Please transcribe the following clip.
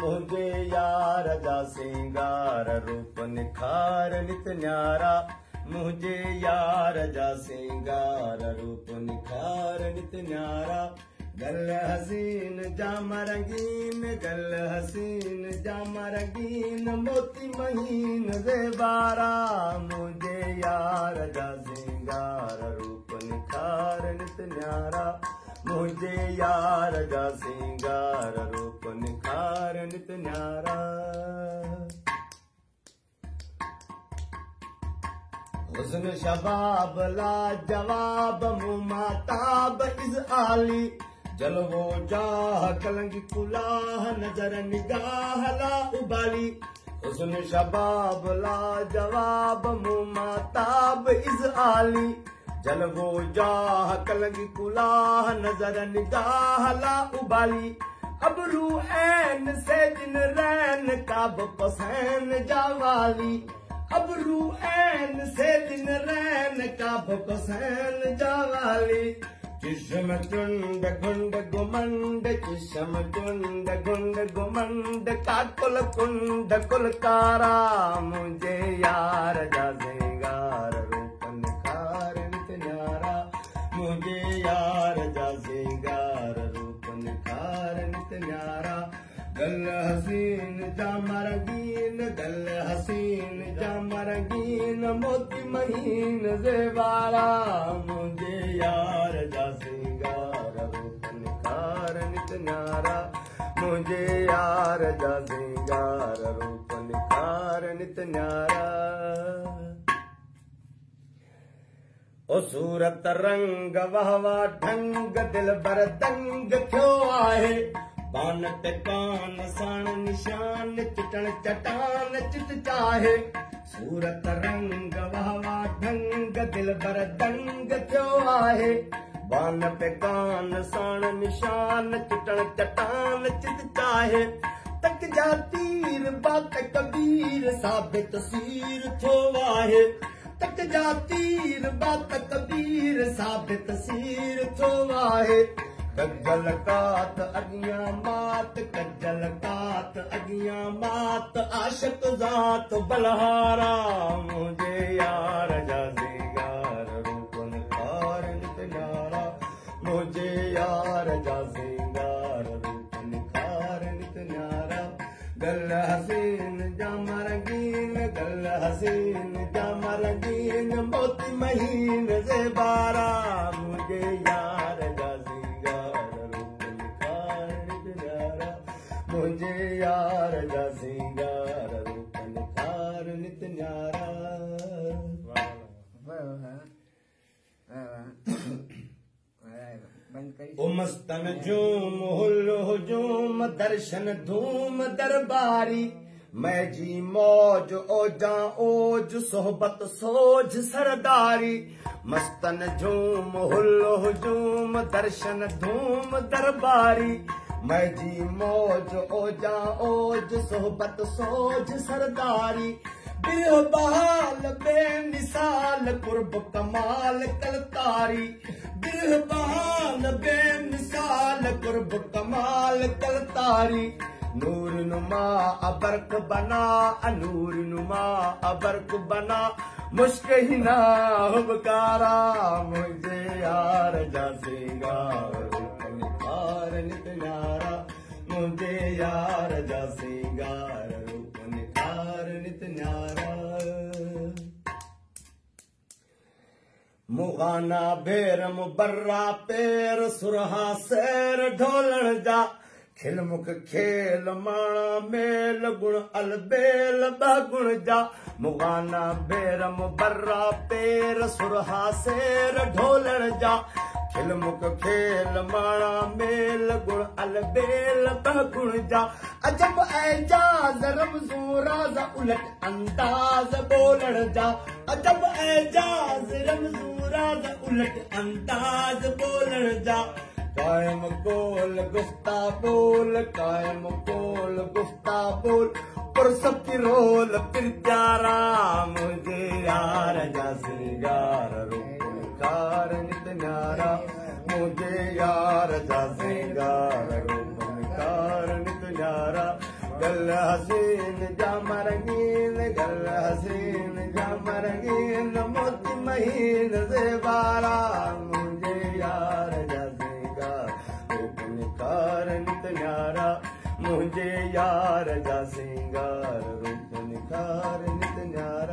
मुझे यार जा सिंगार रूप निखार नित न्यारा मुझे यार जा सिंगार रूप निखार नित न्यारा गल हसीन जामा रंगीन गल हसीन जामा रंगीन मोती महीन ज़ेबारा मुझे यार जा सिंगार रूप निखार नित न्यारा मुझे यार जा सिंगार रूप निखार नित न्यारा हुस्न शबाब ला जवाब मुमाताब इज़ आली जलवो जाह कलंगी कुलाह नजर निगाह ला उबाली हुस्न शबाब ला जवाब मुमाताब इज़ आली जलवो जाह कलंगी कुलाह नजर निगाह ला उबाली अबरू ऐन से जिन रैन काब पसैन जावाली अबरू ऐन से जिन रैन काब पसैन जावाली चिशम टुंड गुंड गुमंड चिशम टुंड गुंड गुमंड काकुल कुंड कुलकारा मुझे यार जा सिंगार रूप निखार नित न्यारा मुझे यार जा सिंगार रूप निखार नित न्यारा गल हसीन जामा रंगीन गल हसीन जामा रंगीन मोती महीन ज़ेबारा मुझे यार जा सिंगार रूप निखार नित न्यारा मुझे यार जा सिंगार रूप निखार नित न्यारा ओ सूरत रंग वहवा ढंग दिल बर दंग थियो आहे बान ते कान साण निशान चिटण चटान चित चाहे सूरत रंग वहवा ढंग दिल बर दंग थियो आहे बान ते कान साण निशान चिटण चटान चित चाहे तक जा तीर बात कबीर साबित सीर थियो आहे तक जा तीर बात कबीर साबित सीर थियो आहे कज्जल कात अगियां मात कज्जल कात अगियां मात आशिक जात बलहारा मुझे यार जा सिंगार रूप निखार नित न्यारा मुझे यार जा सिंगार रूप निखार नित न्यारा गल हसीन जामा रंगीन गल हसीन जामा रंगीन मोती महीन ज़ेबारा मुझे यार जा मुझे यार जा सिंगार रूप निखार नित न्यारा मस्तन झूम हुल हुजूम दर्शन धूम दरबारी मैं जी मौज ओजा ओज सोहबत सोज सरदारी मस्तन झूम हुल हुजूम दर्शन धूम दरबारी मैं जी मौज ओजा ओज सोहबत सोज सरदारी बिरह बहाल बेमिसाल कुर्ब कमाल कलकारी बिरह बहाल बेमिसाल कुर्ब कमाल कलकारी नूर नुमा अबरक बना नूर नुमा अबरक बना मुश्क ही ना हुबकारा मुझे यार जा सिंगार रूप निखार नित न्यारा मुझे यार जा सिंगार रूप निखार नित न्यारा मुगाना भेर मुबर्रा पैर सुरहा सैर ढोलण जा खिलमुख खेल माणा मेल गुण अलबेल गुण जा मुगाना भेर मुबर्रा पैर सुरहा सैर ढोलण जा खिलमुख खेल माणा मेल गुण अलबेल गुण जा अजब एजाज रमज़ू राज उलट अंदाज बोलण जा अजब एजाज रमज़ू राज उलट अंदाज बोलण जा कायम कोल गुफ्ता बोल कायम कोल गुफ्ता बोल पुरसत की रोल फिर प्यारा मुझे यार जा सिंगार रूप निखार नित न्यारा मुझे यार जा सिंगार रूप निखार नित न्यारा गल हसीन जाम रंगीन गल हसीन जाम रंगीन मोती महीन से बारा मुझे यार जा सिंगार रूप निखार नित न्यारा मुझे यार जा सिंगार रूप निखार नित न्यारा